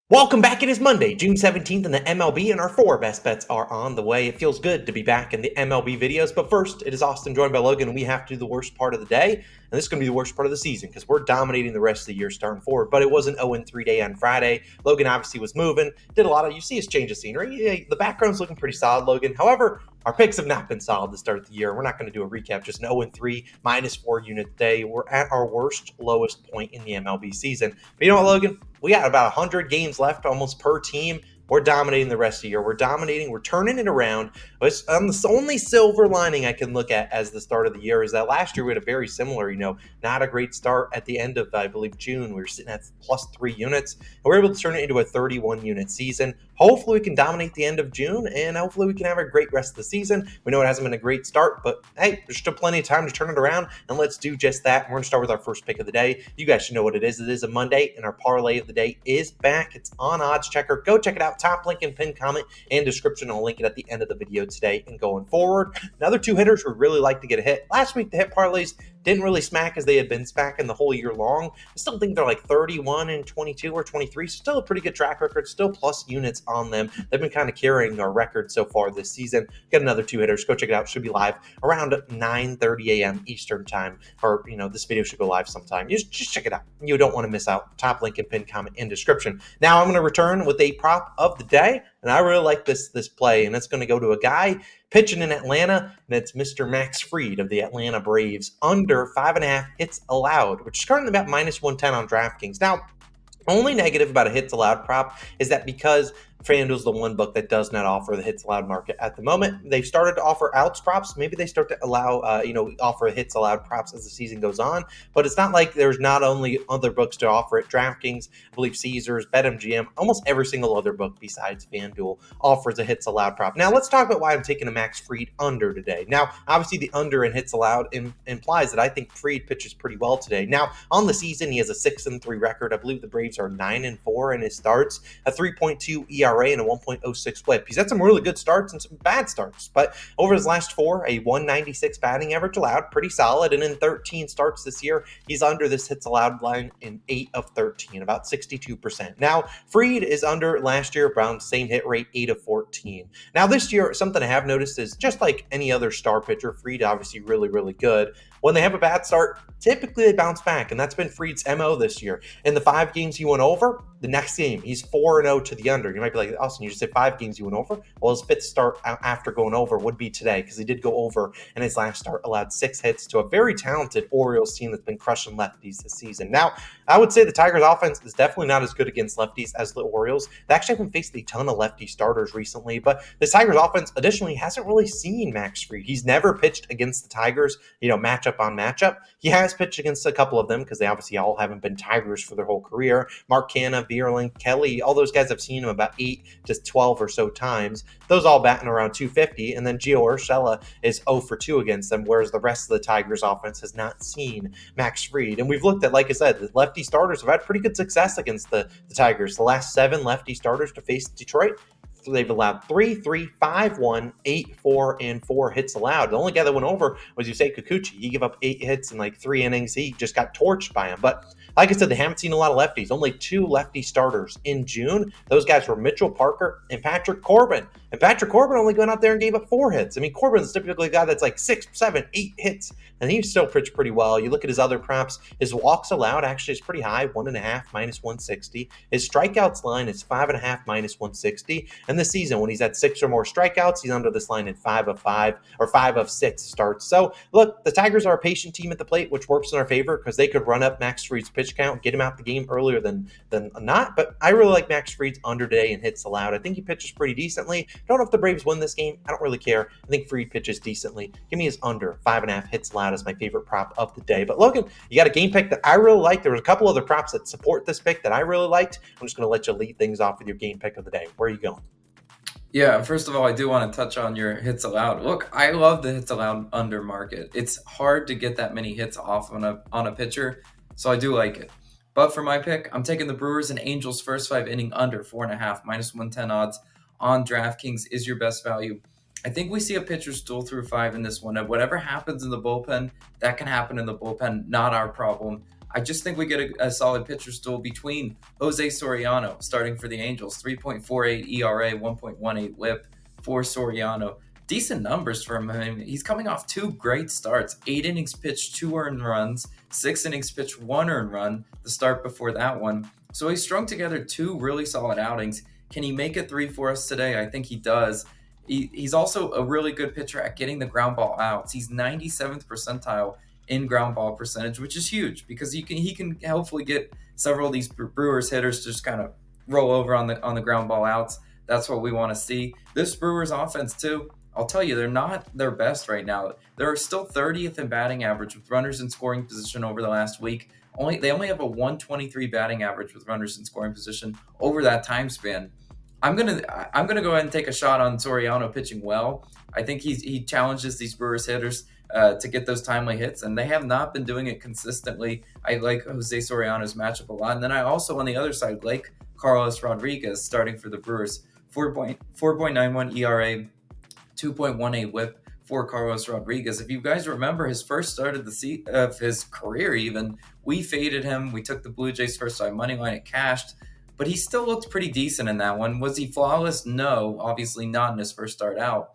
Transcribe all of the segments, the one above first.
Welcome back. It is Monday, June 17th, and the MLB and our four best bets are on the way. It feels good to be back in the MLB videos, but first, it is Austin joined by Logan, and we have to do the worst part of the day, and this is going to be the worst part of the season because we're dominating the rest of the year starting forward, but it was an 0-3 day on Friday. Logan obviously was moving, did a lot of, you see his change of scenery. Yeah, the background's looking pretty solid, Logan. However, our picks have not been solid to start the year. We're not going to do a recap, just an 0-3, -4 unit day. We're at our worst, lowest point in the MLB season. But you know what, Logan? We got about 100 games left almost per team. We're dominating the rest of the year. We're dominating. We're turning it around. But the only silver lining I can look at as the start of the year is that last year we had a very similar, not a great start at the end of, I believe, June. We were sitting at +3 units. And we were able to turn it into a 31-unit season. Hopefully we can dominate the end of June, and hopefully we can have a great rest of the season. We know it hasn't been a great start, but hey, there's still plenty of time to turn it around, and let's do just that. We're going to start with our first pick of the day. You guys should know what it is. It is a Monday, and our parlay of the day is back. It's on Odds Checker. Go check it out. Top link and pinned comment and description. I'll link it at the end of the video today. And going forward, another two hitters would really like to get a hit. Last week, the hit parlays didn't really smack as they had been smacking the whole year long. I still think they're like 31 and 22 or 23, so still a pretty good track record, still plus units on them. They've been kind of carrying our record so far this season. Got another two hitters. Go check it out. Should be live around 9:30 a.m. Eastern time, or this video should go live sometime. Just check it out. You don't want to miss out. Top link and pinned comment in description. Now I'm going to return with a prop of the day, and I really like this play, and it's going to go to a guy pitching in Atlanta, and it's Mr. Max Fried of the Atlanta Braves, under 5.5 hits allowed, which is currently about -110 on DraftKings. Now, only negative about a hits allowed prop is that because FanDuel's the one book that does not offer the hits allowed market at the moment. They've started to offer outs props. Maybe they start to allow, offer hits allowed props as the season goes on. But it's not like there's not only other books to offer it. DraftKings, I believe Caesars, BetMGM, almost every single other book besides FanDuel offers a hits allowed prop. Now let's talk about why I'm taking a Max Fried under today. Now, obviously the under in hits allowed implies that I think Fried pitches pretty well today. Now, on the season, he has a 6-3 record. I believe the Braves are 9-4 in his starts, a 3.2 ERA and a 1.06 whip. He's had some really good starts and some bad starts, but over his last four, a 196 batting average allowed, pretty solid. And in 13 starts this year, he's under this hits allowed line in 8 of 13, about 62%. Now, Fried is under last year, around same hit rate, 8 of 14. Now, this year, something I have noticed is just like any other star pitcher, Fried obviously really, really good. When they have a bad start, typically they bounce back, and that's been Fried's MO this year. In the 5 games he went over, the next game, he's 4-0 to the under. You might be like, Austin, you just said 5 games you went over? Well, his 5th start after going over would be today, because he did go over, and his last start allowed 6 hits to a very talented Orioles team that's been crushing lefties this season. Now, I would say the Tigers' offense is definitely not as good against lefties as the Orioles. They actually haven't faced a ton of lefty starters recently, but the Tigers' offense additionally hasn't really seen Max Fried. He's never pitched against the Tigers, matchup on matchup. He has pitched against a couple of them because they obviously all haven't been Tigers for their whole career. Mark Canha, Bierling, Kelly, all those guys I've seen him about 8 to 12 or so times. Those all batting around 250, and then Gio Urshela is 0 for 2 against them, whereas the rest of the Tigers offense has not seen Max Fried. And we've looked at, like I said, the lefty starters have had pretty good success against the Tigers. The last 7 lefty starters to face Detroit, they've allowed 3, 3, 5, 1, 8, 4, and 4 hits allowed. The only guy that went over was Yusei Kikuchi. He gave up 8 hits in like 3 innings. He just got torched by him. But like I said, they haven't seen a lot of lefties. Only 2 lefty starters in June. Those guys were Mitchell Parker and Patrick Corbin. And Patrick Corbin only went out there and gave up 4 hits. I mean, Corbin's typically a guy that's like 6, 7, 8 hits, and he still pitched pretty well. You look at his other props, his walks allowed actually is pretty high, 1.5, -160. His strikeouts line is 5.5, -160. And this season, when he's at 6 or more strikeouts, he's under this line in 5 of 5 or 5 of 6 starts. So look, the Tigers are a patient team at the plate, which works in our favor because they could run up Max Fried's pitch count, get him out the game earlier than not. But I really like Max Fried's under today and hits allowed. I think he pitches pretty decently. Don't know if the Braves win this game. I don't really care. I think Fried pitches decently. Give me his under 5.5 hits allowed as my favorite prop of the day. But Logan, you got a game pick that I really like. There was a couple other props that support this pick that I really liked. I'm just going to let you lead things off with your game pick of the day. Where are you going? Yeah, first of all, I do want to touch on your hits allowed. Look, I love the hits allowed under market. It's hard to get that many hits off on a pitcher, so I do like it. But for my pick, I'm taking the Brewers and Angels first 5 inning under 4.5, -110 odds on DraftKings is your best value. I think we see a pitcher stool through 5 in this one. And whatever happens in the bullpen, that can happen in the bullpen, not our problem. I just think we get a solid pitcher's duel between Jose Soriano, starting for the Angels, 3.48 ERA, 1.18 whip for Soriano. Decent numbers from him. He's coming off 2 great starts, 8 innings pitched, 2 earned runs, 6 innings pitched, 1 earned run, the start before that one. So he strung together 2 really solid outings. Can he make it 3 for us today? I think he does. He's also a really good pitcher at getting the ground ball outs. He's 97th percentile in ground ball percentage, which is huge because he can hopefully get several of these Brewers hitters to just kind of roll over on the ground ball outs. That's what we want to see. This Brewers offense too, I'll tell you, they're not their best right now. They're still 30th in batting average with runners in scoring position over the last week. They only have a 123 batting average with runners in scoring position over that time span. I'm gonna go ahead and take a shot on Soriano pitching well. I think he challenges these Brewers hitters to get those timely hits, and they have not been doing it consistently. I like Jose Soriano's matchup a lot, and then I also on the other side like Carlos Rodriguez starting for the Brewers. 4.91 ERA, 2.18 WHIP for Carlos Rodriguez. If you guys remember his first start of his career, even we faded him. We took the Blue Jays first side money line. It cashed. But he still looked pretty decent in that one. Was he flawless? No, obviously not in his first start out.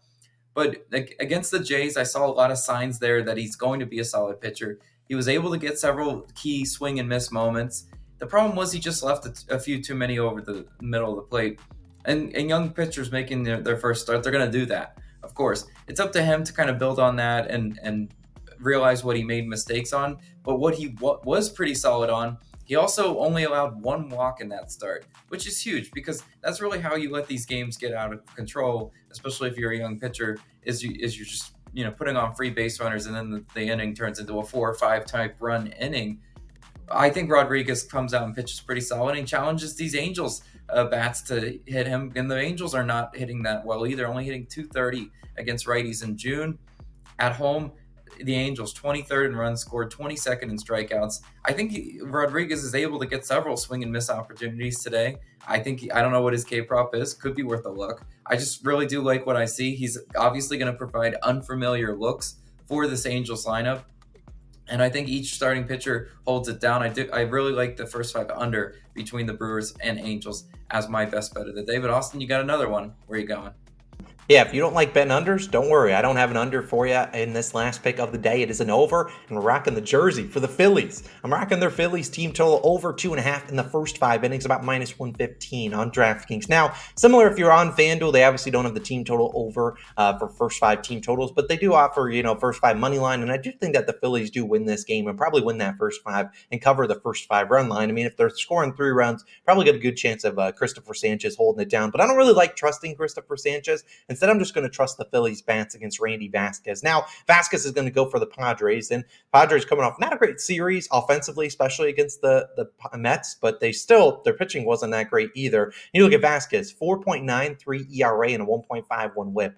But against the Jays, I saw a lot of signs there that he's going to be a solid pitcher. He was able to get several key swing and miss moments. The problem was he just left a few too many over the middle of the plate. And young pitchers making their first start, they're going to do that, of course. It's up to him to kind of build on that and realize what he made mistakes on. But what he was pretty solid on, he also only allowed 1 walk in that start, which is huge because that's really how you let these games get out of control, especially if you're a young pitcher, is you're just putting on free base runners and then the inning turns into a 4 or 5 type run inning. I think Rodriguez comes out and pitches pretty solid and challenges these Angels bats to hit him, and the Angels are not hitting that well either, only hitting 230 against righties in June. At home, the Angels 23rd in runs scored, 22nd in strikeouts. I think Rodriguez is able to get several swing and miss opportunities today. I don't know what his K prop is. Could be worth a look. I just really do like what I see. He's obviously going to provide unfamiliar looks for this Angels lineup. And I think each starting pitcher holds it down. I really like the first 5 under between the Brewers and Angels as my best bet of the day. But Austin, you got another one. Where are you going? Yeah, if you don't like betting unders, don't worry. I don't have an under for you in this last pick of the day. It is an over, and we're rocking the jersey for the Phillies. I'm rocking their Phillies team total over 2.5 in the first 5 innings, about minus 115 on DraftKings. Now, similar if you're on FanDuel, they obviously don't have the team total over for first 5 team totals, but they do offer, first 5 money line, and I do think that the Phillies do win this game and probably win that first 5 and cover the first 5 run line. I mean, if they're scoring 3 runs, probably got a good chance of Christopher Sanchez holding it down, but I don't really like trusting Christopher Sanchez. Instead, I'm just going to trust the Phillies bats against Randy Vasquez. Now, Vasquez is going to go for the Padres, and Padres coming off not a great series offensively, especially against the Mets, but their pitching wasn't that great either. You look at Vasquez, 4.93 ERA and a 1.51 WHIP.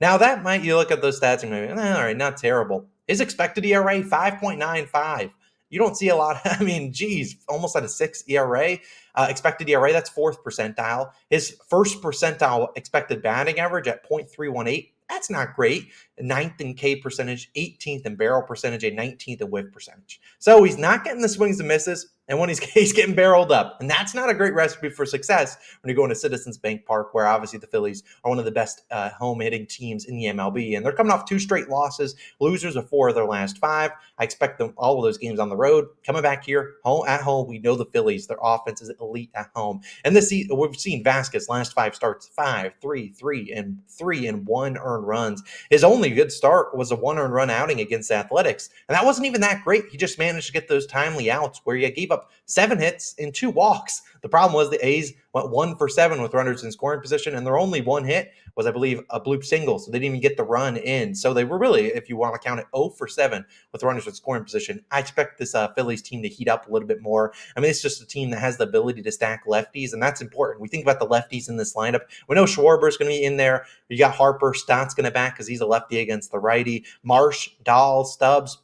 Now, you look at those stats and maybe, all right, not terrible. His expected ERA, 5.95. You don't see a lot. I mean, geez, almost at a 6 ERA. Expected ERA, that's 4th percentile. His first percentile expected batting average at .318. That's not great. 9th in K percentage, 18th in barrel percentage, and 19th in whiff percentage. So he's not getting the swings and misses, and when he's getting barreled up. And that's not a great recipe for success when you go into Citizens Bank Park, where obviously the Phillies are one of the best home hitting teams in the MLB. And they're coming off 2 straight losses, losers of 4 of their last 5. I expect them all of those games on the road. Coming back here, at home, we know the Phillies, their offense is elite at home. And we've seen Vasquez last 5 starts, 5, 3, 3, and 3 and 1 earned runs. His only good start was a 1 earned run outing against Athletics, and that wasn't even that great. He just managed to get those timely outs where he gave up 7 hits and 2 walks. The problem was the A's went 1 for 7 with runners in scoring position, and their only 1 hit was, I believe, a bloop single, so they didn't even get the run in. So they were really, if you want to count it, 0 for 7 with runners in scoring position. I expect this Phillies team to heat up a little bit more. I mean, it's just a team that has the ability to stack lefties, and that's important. We think about the lefties in this lineup. We know Schwarber's going to be in there. You got Harper. Stott's going to back because he's a lefty against the righty. Marsh, Dahl, Stubbs.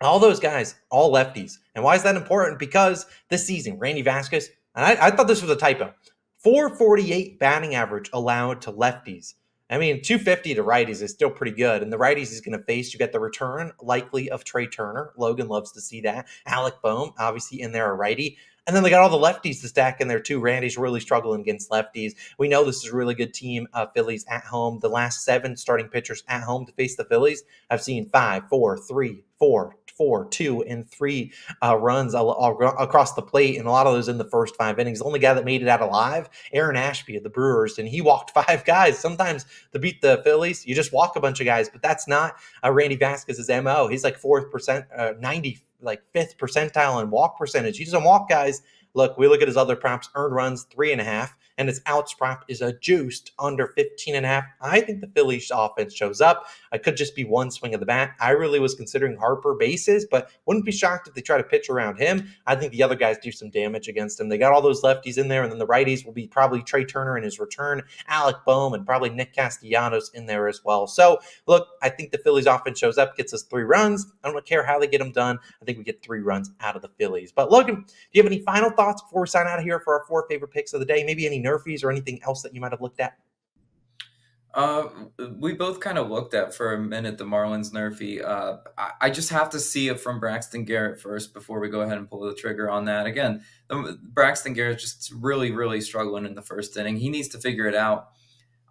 All those guys, all lefties. And why is that important? Because this season, Randy Vasquez, and I thought this was a typo, 448 batting average allowed to lefties. I mean, 250 to righties is still pretty good. And the righties he's going to face, you get the return likely of Trey Turner. Logan loves to see that. Alec Boehm, obviously in there a righty. And then they got all the lefties to stack in there too. Randy's really struggling against lefties. We know this is a really good team, Phillies at home. The last 7 starting pitchers at home to face the Phillies, I've seen 5, 4, 3, 4, 4, 2, and 3 runs across the plate, and a lot of those in the first 5 innings. The only guy that made it out alive, Aaron Ashby of the Brewers, and he walked 5 guys. Sometimes to beat the Phillies, you just walk a bunch of guys, but that's not Randy Vasquez's MO. He's like 90 like 5th percentile in walk percentage. He doesn't walk guys. Look, we look at his other props, earned runs 3.5, and his outs prop is a juiced under 15.5. I think the Phillies offense shows up. I could just be one swing of the bat. I really was considering Harper bases, but wouldn't be shocked if they try to pitch around him. I think the other guys do some damage against him. They got all those lefties in there, and then the righties will be probably Trey Turner in his return, Alec Boehm, and probably Nick Castellanos in there as well. So, look, I think the Phillies offense shows up, gets us 3 runs. I don't care how they get them done. I think we get 3 runs out of the Phillies. But Logan, do you have any final thoughts before we sign out of here for our 4 favorite picks of the day? Maybe any nerfies or anything else that you might have looked at? Uh, we both kind of looked at for a minute the Marlins nerfy. I just have to see it from Braxton Garrett first before we go ahead and pull the trigger on that. Again, Braxton Garrett just really, really struggling in the first inning. He needs to figure it out.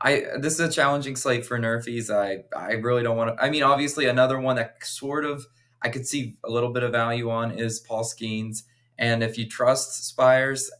This is a challenging slate for nerfies. I really don't want to. I mean, obviously, another one that sort of I could see a little bit of value on is Paul Skeens. And if you trust Spires,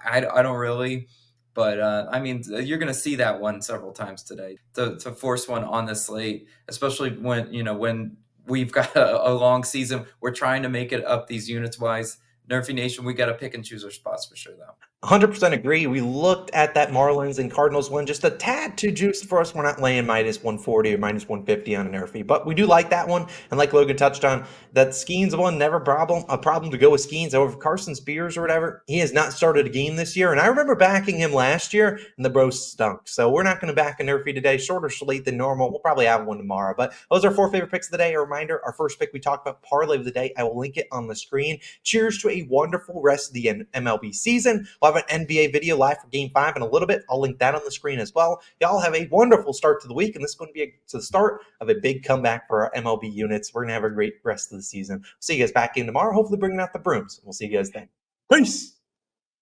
I don't really. But I mean, you're going to see that one several times today to force one on the slate, especially when we've got a long season. We're trying to make it up these units wise. Nerfy Nation, we got to pick and choose our spots for sure, though. 100% agree. We looked at that Marlins and Cardinals one, just a tad too juiced for us. We're not laying minus 140 or minus 150 on an nerfy, but we do like that one. And like Logan touched on, that Skeens one, never a problem to go with Skeens. However, Carson Spears or whatever, he has not started a game this year. And I remember backing him last year, and the bros stunk. So we're not going to back a nerfy today. Shorter slate than normal. We'll probably have one tomorrow. But those are 4 favorite picks of the day. A reminder, our first pick we talked about, parlay of the day. I will link it on the screen. Cheers to a wonderful rest of the MLB season. We'll have an NBA video live for Game 5 in a little bit. I'll link that on the screen as well. Y'all have a wonderful start to the week, and this is going to be the start of a big comeback for our MLB units. We're going to have a great rest of the season. See you guys back in tomorrow, hopefully bringing out the brooms. We'll see you guys then. Peace!